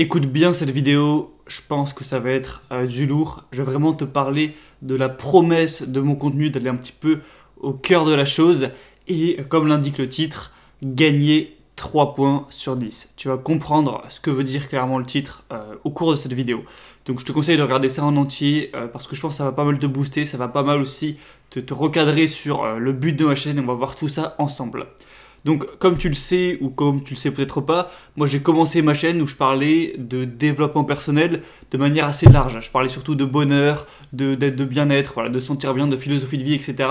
Écoute bien cette vidéo, je pense que ça va être du lourd. Je vais vraiment te parler de la promesse de mon contenu, d'aller un petit peu au cœur de la chose. Et comme l'indique le titre, gagner 3 points sur 10. Tu vas comprendre ce que veut dire clairement le titre au cours de cette vidéo. Donc je te conseille de regarder ça en entier parce que je pense que ça va pas mal te booster, ça va pas mal aussi te recadrer sur le but de ma chaîne et on va voir tout ça ensemble. Donc comme tu le sais ou comme tu le sais peut-être pas, moi j'ai commencé ma chaîne où je parlais de développement personnel de manière assez large. Je parlais surtout de bonheur, de bien-être, voilà, de se sentir bien, de philosophie de vie, etc.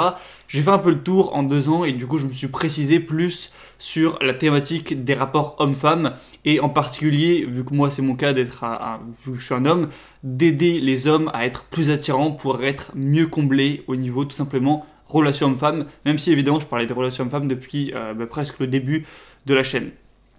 J'ai fait un peu le tour en 2 ans et du coup je me suis précisé plus sur la thématique des rapports hommes-femmes et en particulier, vu que moi c'est mon cas d'être vu que je suis un homme, d'aider les hommes à être plus attirants pour être mieux comblés au niveau tout simplement relations hommes-femmes, même si évidemment je parlais des relations hommes-femmes depuis presque le début de la chaîne.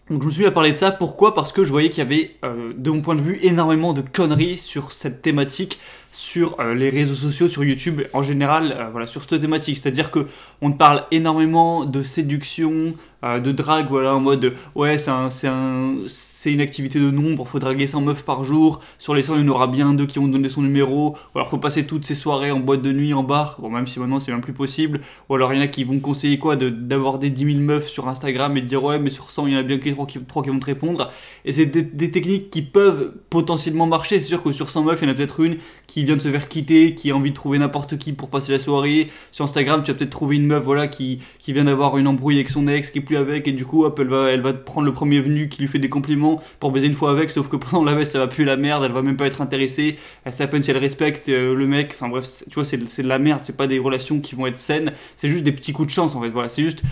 Donc je me suis mis à parler de ça, pourquoi? Parce que je voyais qu'il y avait, de mon point de vue, énormément de conneries sur cette thématique, sur les réseaux sociaux, sur YouTube, en général, voilà, sur cette thématique. C'est-à-dire que on te parle énormément de séduction, de drague, voilà, en mode, ouais, c'est une activité de nombre, faut draguer 100 meufs par jour, sur les 100, il y en aura bien 2 qui vont te donner son numéro, ou alors faut passer toutes ces soirées en boîte de nuit, en bar, bon, même si maintenant c'est même plus possible, ou alors il y en a qui vont conseiller quoi, d'aborder 10 000 meufs sur Instagram et de dire, ouais, mais sur 100, il y en a bien que 3 qui vont te répondre, et c'est des techniques qui peuvent potentiellement marcher. C'est sûr que sur 100 meufs, il y en a peut-être une qui vient de se faire quitter, qui a envie de trouver n'importe qui pour passer la soirée. Sur Instagram, tu vas peut-être trouver une meuf, voilà, qui vient d'avoir une embrouille avec son ex, qui est plus avec, et du coup, hop, elle va prendre le premier venu qui lui fait des compliments pour baiser une fois avec, sauf que pendant la baisse, ça va plus la merde, elle va même pas être intéressée, elle sait à peine si elle respecte le mec, enfin bref, tu vois, c'est de la merde, c'est pas des relations qui vont être saines, c'est juste des petits coups de chance en fait, voilà, c'est juste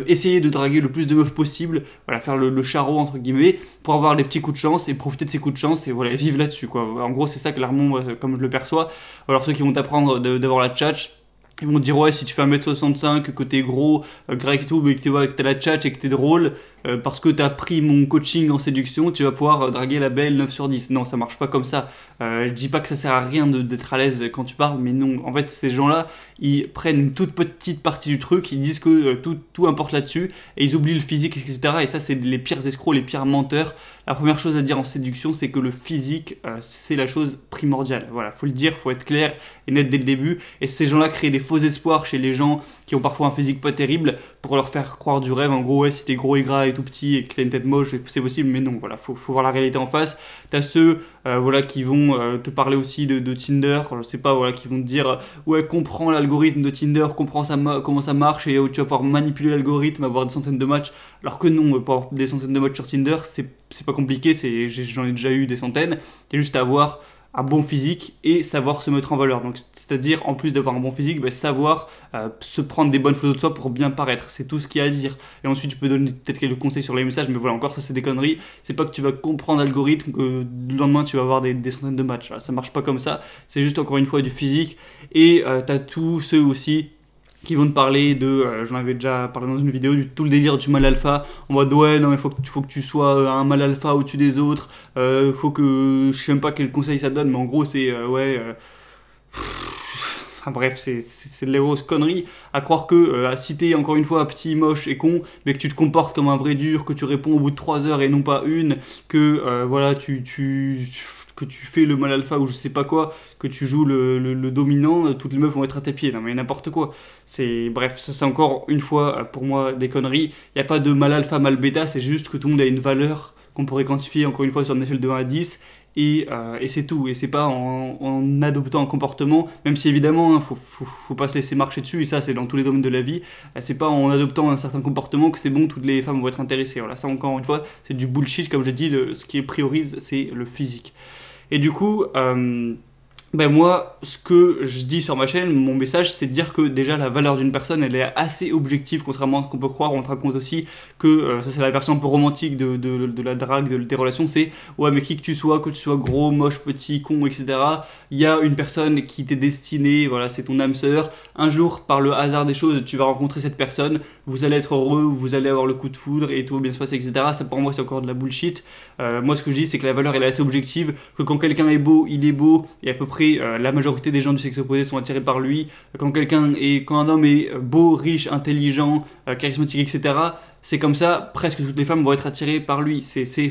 essayer de draguer le plus de meufs possible, voilà, faire le charreau entre guillemets, pour avoir des petits coups de chance et profiter de ces coups de chance et voilà, vivre là-dessus quoi. En gros, c'est ça clairement, comme je le perçois. Alors ceux qui vont t'apprendre d'avoir la tchatch, ils vont te dire ouais, si tu fais 1m65, que t'es gros, grec et tout, mais que t'as la tchatch et que t'es drôle, parce que t'as pris mon coaching en séduction, tu vas pouvoir draguer la belle 9 sur 10. Non, ça marche pas comme ça. Je dis pas que ça sert à rien d'être à l'aise quand tu parles, mais non. En fait, ces gens-là, ils prennent une toute petite partie du truc, ils disent que tout importe là-dessus, et ils oublient le physique, etc. Et ça, c'est les pires escrocs, les pires menteurs. La première chose à dire en séduction, c'est que le physique, c'est la chose primordiale. Voilà, faut le dire, faut être clair et net dès le début. Et ces gens-là créent des faux espoirs chez les gens qui ont parfois un physique pas terrible pour leur faire croire du rêve. En gros, ouais, si t'es gros et gras et tout petit et que t'as une tête moche, c'est possible, mais non, voilà, faut voir la réalité en face. T'as ceux voilà, qui vont te parler aussi de Tinder, je sais pas, voilà, qui vont te dire ouais, comprends l'algorithme de Tinder, comprends comment ça marche et tu vas pouvoir manipuler l'algorithme, avoir des centaines de matchs, alors que non, pour avoir des centaines de matchs sur Tinder, c'est pas compliqué, j'en ai déjà eu des centaines, c'est juste à avoir un bon physique et savoir se mettre en valeur. Donc c'est-à-dire en plus d'avoir un bon physique, savoir se prendre des bonnes photos de soi pour bien paraître. C'est tout ce qu'il y a à dire. Et ensuite tu peux donner peut-être quelques conseils sur les messages, mais voilà, encore ça c'est des conneries. C'est pas que tu vas comprendre l'algorithme que le lendemain tu vas avoir des centaines de matchs. Voilà, ça marche pas comme ça. C'est juste encore une fois du physique. Et t'as tous ceux aussi qui vont te parler de, j'en avais déjà parlé dans une vidéo, tout le délire du mal alpha, en mode ouais, non mais faut que tu sois un mal alpha au-dessus des autres, faut que, je sais même pas quel conseil ça donne, mais en gros c'est, enfin bref, c'est de l'héros connerie, à croire que si t'es encore une fois petit, moche et con, mais que tu te comportes comme un vrai dur, que tu réponds au bout de 3 heures et non pas une, que voilà, que tu fais le mal alpha ou je sais pas quoi, que tu joues le dominant, toutes les meufs vont être à tes pieds. Non mais n'importe quoi. Bref, ça c'est encore une fois pour moi des conneries. Il n'y a pas de mal alpha, mal bêta, c'est juste que tout le monde a une valeur qu'on pourrait quantifier encore une fois sur une échelle de 1 à 10. Et c'est tout, et c'est pas en adoptant un comportement, même si évidemment, hein, faut pas se laisser marcher dessus, et ça c'est dans tous les domaines de la vie, c'est pas en adoptant un certain comportement que c'est bon, toutes les femmes vont être intéressées. Voilà, ça encore une fois, c'est du bullshit, comme j'ai dit, ce qui priorise, c'est le physique. Et du coup, moi, ce que je dis sur ma chaîne, mon message, c'est de dire que déjà la valeur d'une personne, elle est assez objective, contrairement à ce qu'on peut croire. On te raconte aussi que, ça c'est la version un peu romantique de la drague, des relations, c'est ouais, mais qui que tu sois gros, moche, petit, con, etc., il y a une personne qui t'est destinée, voilà, c'est ton âme sœur. Un jour, par le hasard des choses, tu vas rencontrer cette personne, vous allez être heureux, vous allez avoir le coup de foudre et tout va bien se passer, etc. Ça pour moi, c'est encore de la bullshit. Moi, ce que je dis, c'est que la valeur, elle est assez objective, que quand quelqu'un est beau, il est beau, et à peu près près la majorité des gens du sexe opposé sont attirés par lui. Quand un homme est beau, riche, intelligent, charismatique, etc., c'est comme ça, presque toutes les femmes vont être attirées par lui.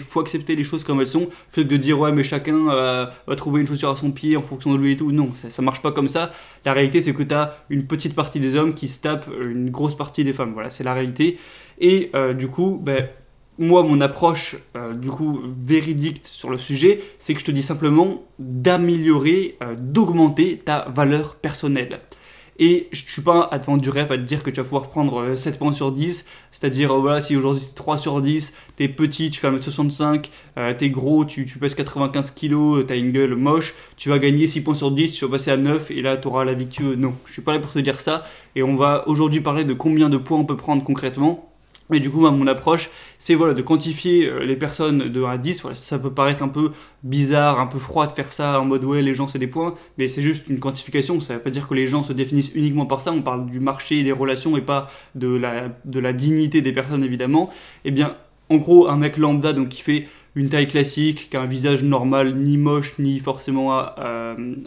Faut accepter les choses comme elles sont, plutôt que de dire ouais mais chacun va trouver une chaussure à son pied en fonction de lui et tout. Non, ça marche pas comme ça. La réalité c'est que tu as une petite partie des hommes qui se tapent une grosse partie des femmes. Voilà, c'est la réalité. Et du coup, moi, mon approche véridique sur le sujet, c'est que je te dis simplement d'améliorer, d'augmenter ta valeur personnelle. Et je ne suis pas à te vendre du rêve, à te dire que tu vas pouvoir prendre 7 points sur 10, c'est-à-dire voilà, si aujourd'hui c'est 3 sur 10, t'es petit, tu fais 1m65, t'es gros, tu pèses 95 kg, t'as une gueule moche, tu vas gagner 6 points sur 10, tu vas passer à 9 et là tu auras la vie que tu veux. Non, je ne suis pas là pour te dire ça, et on va aujourd'hui parler de combien de points on peut prendre concrètement. Et du coup, mon approche, c'est voilà, de quantifier les personnes de 1 à 10. Voilà, ça peut paraître un peu bizarre, un peu froid de faire ça en mode ouais, les gens c'est des points, mais c'est juste une quantification. Ça ne veut pas dire que les gens se définissent uniquement par ça. On parle du marché et des relations et pas de la dignité des personnes évidemment. Et bien, en gros, un mec lambda donc qui fait une taille classique, qui a un visage normal, ni moche, ni forcément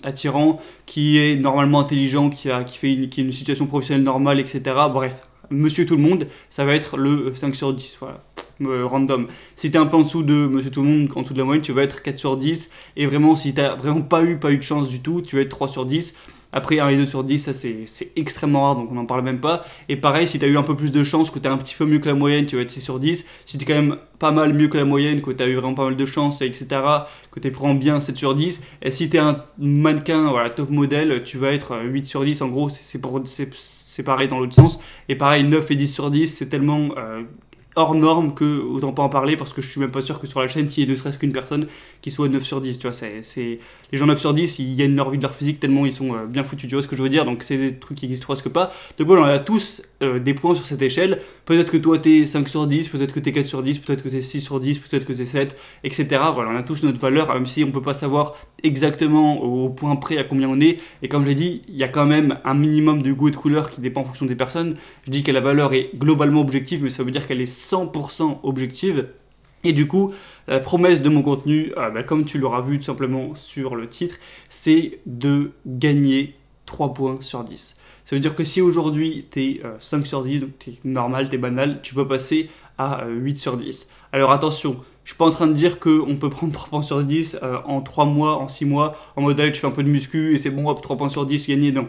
attirant, qui est normalement intelligent, qui a une situation professionnelle normale, etc. Bref. Monsieur tout le monde, ça va être le 5 sur 10, voilà, random. Si t'es un peu en dessous de Monsieur tout le monde, en dessous de la moyenne, tu vas être 4 sur 10. Et vraiment, si t'as vraiment pas eu de chance du tout, tu vas être 3 sur 10. Après 1 et 2 sur 10, ça c'est extrêmement rare, donc on n'en parle même pas. Et pareil, si tu as eu un peu plus de chance, que tu es un petit peu mieux que la moyenne, tu vas être 6 sur 10. Si tu es quand même pas mal mieux que la moyenne, que tu as eu vraiment pas mal de chance, etc., que tu es vraiment bien 7 sur 10. Et si tu es un mannequin, voilà, top modèle, tu vas être 8 sur 10. En gros, c'est pareil dans l'autre sens. Et pareil, 9 et 10 sur 10, c'est tellement hors norme que autant pas en parler parce que je suis même pas sûr que sur la chaîne il y ait ne serait-ce qu'une personne qui soit 9 sur 10, tu vois, les gens 9 sur 10 ils gagnent leur vie de leur physique tellement ils sont bien foutus, tu vois ce que je veux dire, donc c'est des trucs qui existent presque pas. Donc voilà, on a tous des points sur cette échelle, peut-être que toi t'es 5 sur 10, peut-être que t'es 4 sur 10, peut-être que t'es 6 sur 10, peut-être que t'es 7, etc. Voilà, on a tous notre valeur, même si on peut pas savoir exactement au point près à combien on est, et comme je l'ai dit, il y a quand même un minimum de goût et de couleur qui dépend en fonction des personnes. Je dis que la valeur est globalement objective, mais ça veut dire qu'elle est 100% objective. Et du coup, la promesse de mon contenu, comme tu l'auras vu tout simplement sur le titre, c'est de gagner 3 points sur 10. Ça veut dire que si aujourd'hui tu es 5 sur 10, donc tu es normal, tu es banal, tu peux passer à 8 sur 10. Alors attention, je suis pas en train de dire qu'on peut prendre 3 points sur 10 en 3 mois, en 6 mois, en mode allez, tu fais un peu de muscu et c'est bon, hop, 3 points sur 10 gagnés, non.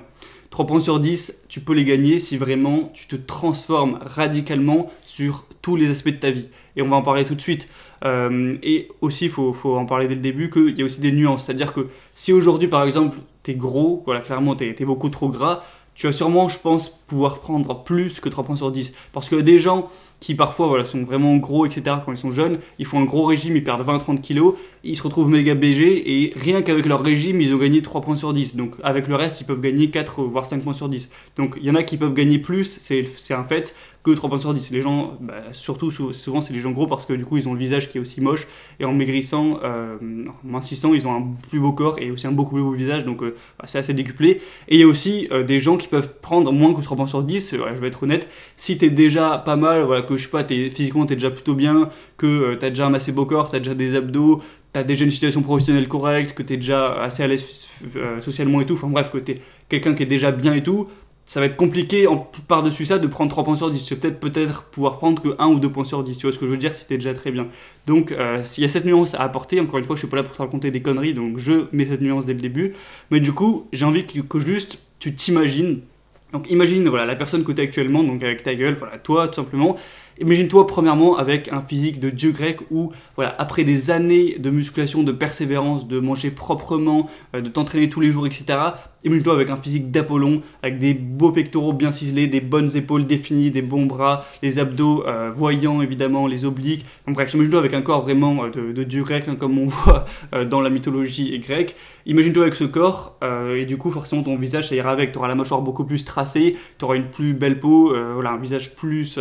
3 points sur 10, tu peux les gagner si vraiment tu te transformes radicalement sur tous les aspects de ta vie. Et on va en parler tout de suite. Et aussi, il faut en parler dès le début, qu'il y a aussi des nuances. C'est-à-dire que si aujourd'hui, par exemple, tu es gros, voilà, clairement, tu es beaucoup trop gras, tu vas sûrement, je pense, pouvoir prendre plus que 3 points sur 10. Parce que des gens qui parfois voilà, sont vraiment gros, etc., quand ils sont jeunes, ils font un gros régime, ils perdent 20-30 kilos, ils se retrouvent méga BG, et rien qu'avec leur régime, ils ont gagné 3 points sur 10. Donc avec le reste, ils peuvent gagner 4 voire 5 points sur 10. Donc il y en a qui peuvent gagner plus, c'est un fait, que 3 points sur 10. Les gens, surtout souvent c'est les gens gros parce que du coup ils ont le visage qui est aussi moche, et en maigrissant, en mincissant, ils ont un plus beau corps et aussi un beaucoup plus beau visage, donc c'est assez décuplé. Et il y a aussi des gens qui peuvent prendre moins que 3 points sur 10, je vais être honnête, si t'es déjà pas mal, voilà, que je sais pas, physiquement t'es déjà plutôt bien, que t'as déjà un assez beau corps, t'as déjà des abdos, t'as déjà une situation professionnelle correcte, que t'es déjà assez à l'aise socialement et tout, enfin bref, que t'es quelqu'un qui est déjà bien et tout, ça va être compliqué par-dessus ça de prendre 3 points sur 10. Tu vas peut-être pouvoir prendre que 1 ou 2 points sur 10, tu vois ce que je veux dire, si t'es déjà très bien. Donc s'il y a cette nuance à apporter, encore une fois je suis pas là pour te raconter des conneries, donc je mets cette nuance dès le début, mais du coup j'ai envie que juste tu t'imagines. Donc imagine voilà, la personne que tu es actuellement, donc avec ta gueule, voilà, toi tout simplement. Imagine-toi premièrement avec un physique de dieu grec où voilà, après des années de musculation, de persévérance, de manger proprement, de t'entraîner tous les jours, etc. Imagine-toi avec un physique d'Apollon, avec des beaux pectoraux bien ciselés, des bonnes épaules définies, des bons bras, les abdos voyants évidemment, les obliques. Donc bref, imagine-toi avec un corps vraiment de dieu grec, hein, comme on voit dans la mythologie grecque. Imagine-toi avec ce corps et du coup forcément ton visage ça ira avec. Tu auras la mâchoire beaucoup plus tracée, tu auras une plus belle peau, voilà, un visage plus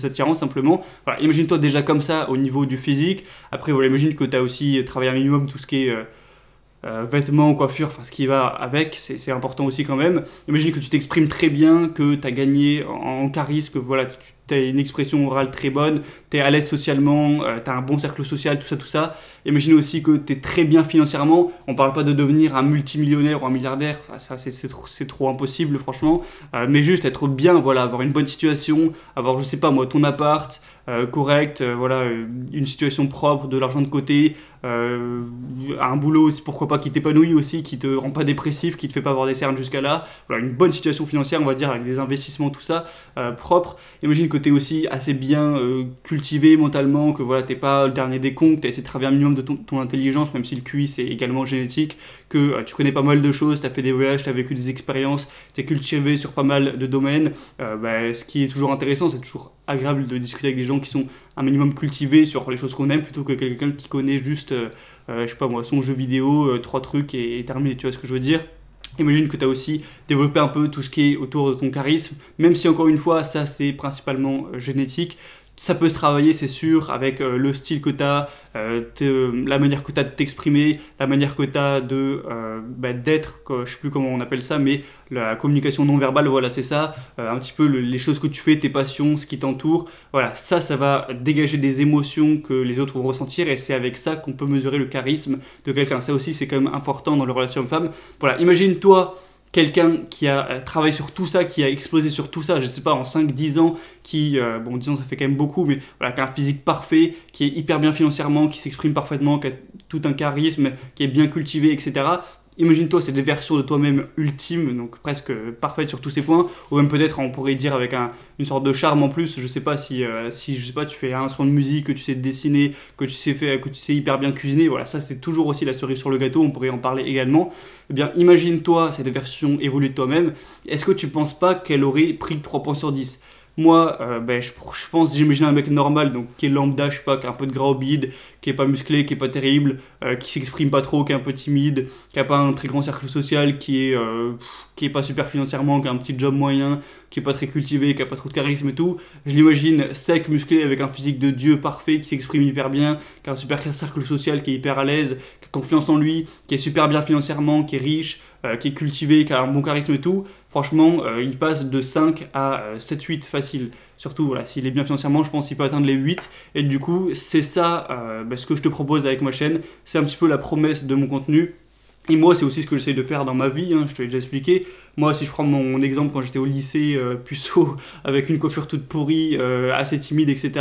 attirant simplement. Voilà, imagine-toi déjà comme ça au niveau du physique. Après voilà, imagine que tu as aussi travaillé un minimum tout ce qui est vêtements, coiffure, enfin ce qui va avec, c'est important aussi quand même. Imagine que tu t'exprimes très bien, que tu as gagné en charisme, que voilà, tu as une expression orale très bonne, tu es à l'aise socialement, tu as un bon cercle social, tout ça. Imagine aussi que tu es très bien financièrement. On parle pas de devenir un multimillionnaire ou un milliardaire, enfin, ça c'est trop impossible franchement, mais juste être bien, voilà, avoir une bonne situation, avoir, je sais pas moi, ton appart correct, voilà, une situation propre, de l'argent de côté, un boulot, pourquoi pas, qui t'épanouit aussi, qui te rend pas dépressif, qui te fait pas avoir des cernes jusqu'à là, voilà, une bonne situation financière, on va dire, avec des investissements, tout ça, propre. Imagine que tu es aussi assez bien cultivé mentalement, que voilà, t'es pas le dernier des cons, que tu as essayé de travailler un minimum de ton intelligence, même si le QI c'est également génétique, que tu connais pas mal de choses, tu as fait des voyages, tu as vécu des expériences, tu es cultivé sur pas mal de domaines. Ce qui est toujours intéressant, c'est toujours agréable de discuter avec des gens qui sont un minimum cultivés sur les choses qu'on aime, plutôt que quelqu'un qui connaît juste, je sais pas moi, son jeu vidéo, 3 trucs et terminé, tu vois ce que je veux dire. Imagine que tu as aussi développé un peu tout ce qui est autour de ton charisme, même si encore une fois, ça c'est principalement génétique. Ça peut se travailler, c'est sûr, avec le style que tu as, la manière que tu as de t'exprimer, la manière que tu as d'être, je sais plus comment on appelle ça, mais la communication non verbale, voilà, c'est ça, un petit peu les choses que tu fais, tes passions, ce qui t'entoure, voilà, ça va dégager des émotions que les autres vont ressentir, et c'est avec ça qu'on peut mesurer le charisme de quelqu'un. Ça aussi, c'est quand même important dans les relations hommes-femmes. Voilà, imagine toi, quelqu'un qui a travaillé sur tout ça, qui a explosé sur tout ça, je sais pas, en 5-10 ans, qui, bon, 10 ans ça fait quand même beaucoup, mais voilà, qui a un physique parfait, qui est hyper bien financièrement, qui s'exprime parfaitement, qui a tout un charisme, qui est bien cultivé, etc. Imagine-toi, c'est des versions de toi-même ultimes, donc presque parfaites sur tous ces points, ou même peut-être, on pourrait dire avec une sorte de charme en plus. Je sais pas si je sais pas, tu fais un instrument de musique, que tu sais dessiner, que tu sais hyper bien cuisiner, voilà, ça c'est toujours aussi la cerise sur le gâteau, on pourrait en parler également. Eh bien, imagine-toi cette version évoluée de toi-même, est-ce que tu penses pas qu'elle aurait pris 3 points sur 10? Moi, je pense, j'imagine un mec normal, donc qui est lambda, je sais pas, qui a un peu de gras au bide, qui est pas musclé, qui est pas terrible, qui s'exprime pas trop, qui est un peu timide, qui a pas un très grand cercle social, qui est pas super financièrement, qui a un petit job moyen, qui est pas très cultivé, qui a pas trop de charisme et tout. Je l'imagine sec, musclé, avec un physique de dieu parfait, qui s'exprime hyper bien, qui a un super cercle social, qui est hyper à l'aise, qui a confiance en lui, qui est super bien financièrement, qui est riche, qui est cultivé, qui a un bon charisme et tout. Franchement, il passe de 5 à 7-8 facile. Surtout, voilà, s'il est bien financièrement, je pense qu'il peut atteindre les 8. Et du coup, c'est ça ce que je te propose avec ma chaîne. C'est un petit peu la promesse de mon contenu. Et moi, c'est aussi ce que j'essaie de faire dans ma vie, hein, je te l'ai déjà expliqué. Moi, si je prends mon exemple quand j'étais au lycée, puceau, avec une coiffure toute pourrie, assez timide, etc.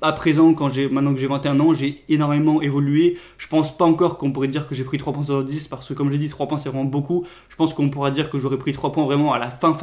À présent, maintenant que j'ai 21 ans, j'ai énormément évolué. Je pense pas encore qu'on pourrait dire que j'ai pris 3 points sur 10, parce que comme je l'ai dit, 3 points c'est vraiment beaucoup. Je pense qu'on pourra dire que j'aurais pris 3 points vraiment à la fin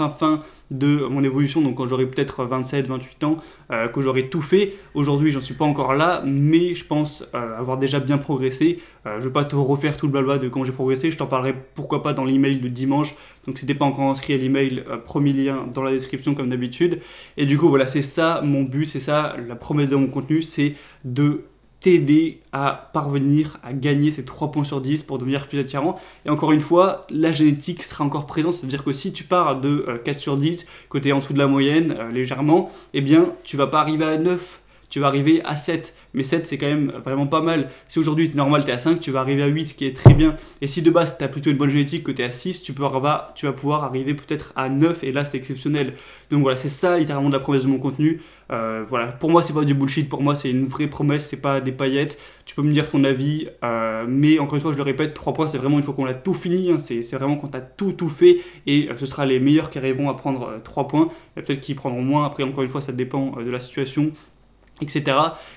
de mon évolution, donc quand j'aurai peut-être 27, 28 ans, que j'aurai tout fait. Aujourd'hui, j'en suis pas encore là, mais je pense avoir déjà bien progressé. Je vais pas te refaire tout le blabla de comment j'ai progressé, je t'en parlerai pourquoi pas dans l'email de dimanche. Donc si t'es pas encore inscrit à l'email, premier lien dans la description comme d'habitude. Et du coup voilà, c'est ça mon but, c'est ça la promesse de mon contenu, c'est de t'aider à parvenir à gagner ces 3 points sur 10 pour devenir plus attirant. Et encore une fois, la génétique sera encore présente, c'est-à-dire que si tu pars de 4 sur 10, que tu es en dessous de la moyenne légèrement, eh bien tu vas pas arriver à 9, tu vas arriver à 7. Mais 7 c'est quand même vraiment pas mal. Si aujourd'hui normal tu es à 5, tu vas arriver à 8, ce qui est très bien. Et si de base tu as plutôt une bonne génétique, que tu es à 6, tu vas pouvoir arriver peut-être à 9, et là c'est exceptionnel. Donc voilà, c'est ça littéralement de la promesse de mon contenu. Voilà, pour moi c'est pas du bullshit, pour moi c'est une vraie promesse, c'est pas des paillettes. Tu peux me dire ton avis, mais encore une fois je le répète, 3 points c'est vraiment une fois qu'on a tout fini, hein, c'est vraiment quand tu as tout fait, et ce sera les meilleurs qui arriveront à prendre 3 points. Il y a peut-être qui prendront moins, après encore une fois ça dépend de la situation, etc.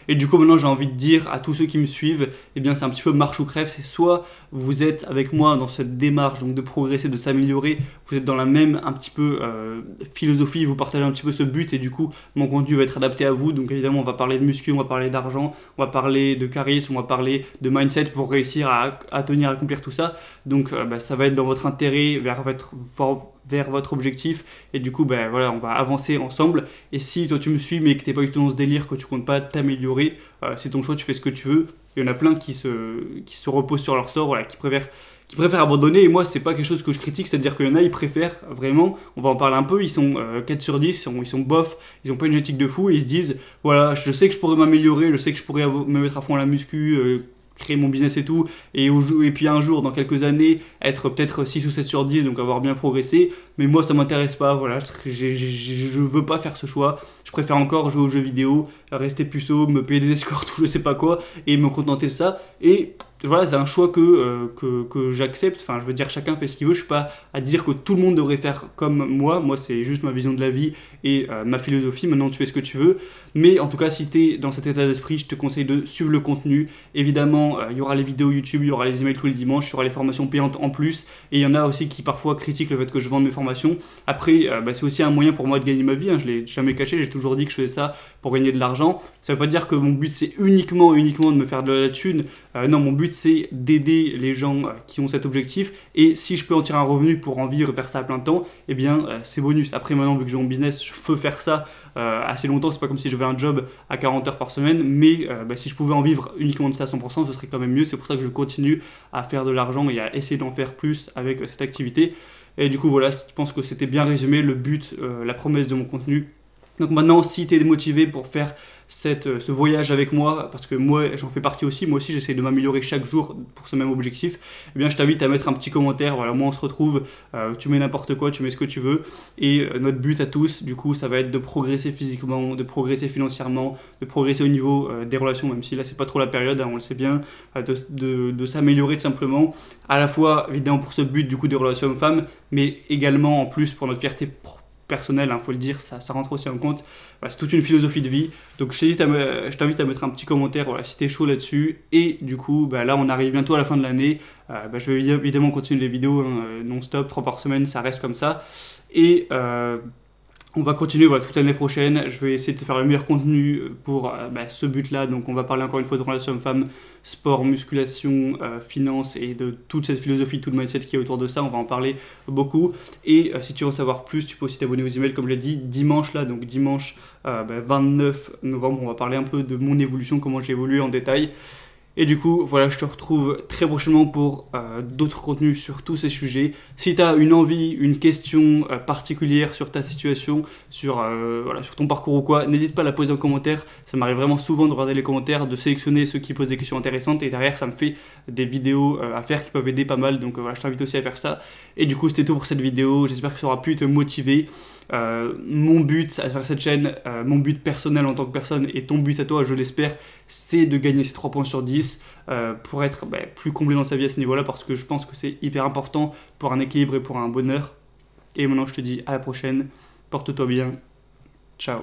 Et du coup maintenant j'ai envie de dire à tous ceux qui me suivent, eh bien c'est un petit peu marche ou crève, c'est soit vous êtes avec moi dans cette démarche donc de progresser, de s'améliorer, vous êtes dans la même un petit peu philosophie, vous partagez un petit peu ce but, et du coup mon contenu va être adapté à vous. Donc évidemment on va parler de muscu, on va parler d'argent, on va parler de charisme, on va parler de mindset pour réussir à tenir, à accomplir tout ça. Donc ça va être dans votre intérêt, vers votre objectif, et du coup voilà, on va avancer ensemble. Et si toi tu me suis mais que t'es pas du tout dans ce délire, que tu comptes pas t'améliorer, c'est ton choix, tu fais ce que tu veux. Il y en a plein qui se reposent sur leur sort, voilà, qui préfèrent abandonner, et moi c'est pas quelque chose que je critique, c'est-à-dire qu'il y en a, ils préfèrent vraiment, on va en parler un peu, ils sont 4 sur 10, ils sont bof, ils ont pas une génétique de fou, et ils se disent voilà, je sais que je pourrais m'améliorer, je sais que je pourrais me mettre à fond à la muscu, créer mon business et tout, et puis un jour, dans quelques années, être peut-être 6 ou 7 sur 10, donc avoir bien progressé. Mais moi, ça m'intéresse pas, voilà, je veux pas faire ce choix. Je préfère encore jouer aux jeux vidéo, rester puceau, me payer des escortes ou je sais pas quoi, et me contenter de ça. Et voilà, c'est un choix que j'accepte. Enfin, je veux dire, chacun fait ce qu'il veut. Je suis pas à dire que tout le monde devrait faire comme moi. Moi, c'est juste ma vision de la vie et ma philosophie. Maintenant, tu fais ce que tu veux. Mais en tout cas, si tu es dans cet état d'esprit, je te conseille de suivre le contenu. Évidemment, il y aura les vidéos YouTube, il y aura les emails tous les dimanches, il y aura les formations payantes en plus. Et il y en a aussi qui parfois critiquent le fait que je vende mes formations. Après, c'est aussi un moyen pour moi de gagner ma vie. Hein. Je l'ai jamais caché. J'ai toujours dit que je faisais ça pour gagner de l'argent. Ça veut pas dire que mon but c'est uniquement de me faire de la thune. Non, mon but c'est d'aider les gens qui ont cet objectif, et si je peux en tirer un revenu pour en vivre, faire ça à plein temps, eh bien c'est bonus. Après maintenant, vu que j'ai mon business, je peux faire ça assez longtemps. C'est pas comme si j'avais un job à 40 heures par semaine, mais si je pouvais en vivre uniquement de ça à 100%, ce serait quand même mieux. C'est pour ça que je continue à faire de l'argent et à essayer d'en faire plus avec cette activité. Et du coup voilà, je pense que c'était bien résumé le but, la promesse de mon contenu. Donc maintenant, si tu es motivé pour faire ce voyage avec moi, parce que moi j'en fais partie aussi, moi aussi j'essaie de m'améliorer chaque jour pour ce même objectif, eh bien je t'invite à mettre un petit commentaire. Voilà, moi on se retrouve, tu mets n'importe quoi, tu mets ce que tu veux, et notre but à tous, du coup, ça va être de progresser physiquement, de progresser financièrement, de progresser au niveau des relations, même si là c'est pas trop la période, hein, on le sait bien, de s'améliorer tout simplement, à la fois évidemment pour ce but du coup des relations hommes-femmes, mais également en plus pour notre fierté personnel, hein, faut le dire, ça rentre aussi en compte. Voilà, c'est toute une philosophie de vie. Donc je t'invite à mettre un petit commentaire, voilà, si t'es chaud là-dessus. Et du coup, là on arrive bientôt à la fin de l'année. Je vais évidemment continuer les vidéos non-stop, 3 par semaine, ça reste comme ça. Et on va continuer toute l'année prochaine. Je vais essayer de te faire le meilleur contenu pour ce but-là. Donc on va parler encore une fois de relations hommes-femmes, sport, musculation, finance et de toute cette philosophie, tout le mindset qui est autour de ça. On va en parler beaucoup. Et si tu veux en savoir plus, tu peux aussi t'abonner aux emails comme je l'ai dit. Dimanche 29 novembre, on va parler un peu de mon évolution, comment j'ai évolué en détail. Et du coup, voilà, je te retrouve très prochainement pour d'autres contenus sur tous ces sujets. Si tu as une envie, une question particulière sur ta situation, sur ton parcours ou quoi, n'hésite pas à la poser en commentaire. Ça m'arrive vraiment souvent de regarder les commentaires, de sélectionner ceux qui posent des questions intéressantes, et derrière, ça me fait des vidéos à faire qui peuvent aider pas mal. Donc voilà, je t'invite aussi à faire ça. Et du coup, c'était tout pour cette vidéo. J'espère que ça aura pu te motiver. Mon but à faire cette chaîne, mon but personnel en tant que personne, et ton but à toi, je l'espère, c'est de gagner ces 3 points sur 10 pour être plus comblé dans sa vie à ce niveau-là, parce que je pense que c'est hyper important pour un équilibre et pour un bonheur. Et maintenant, je te dis à la prochaine, porte-toi bien, ciao.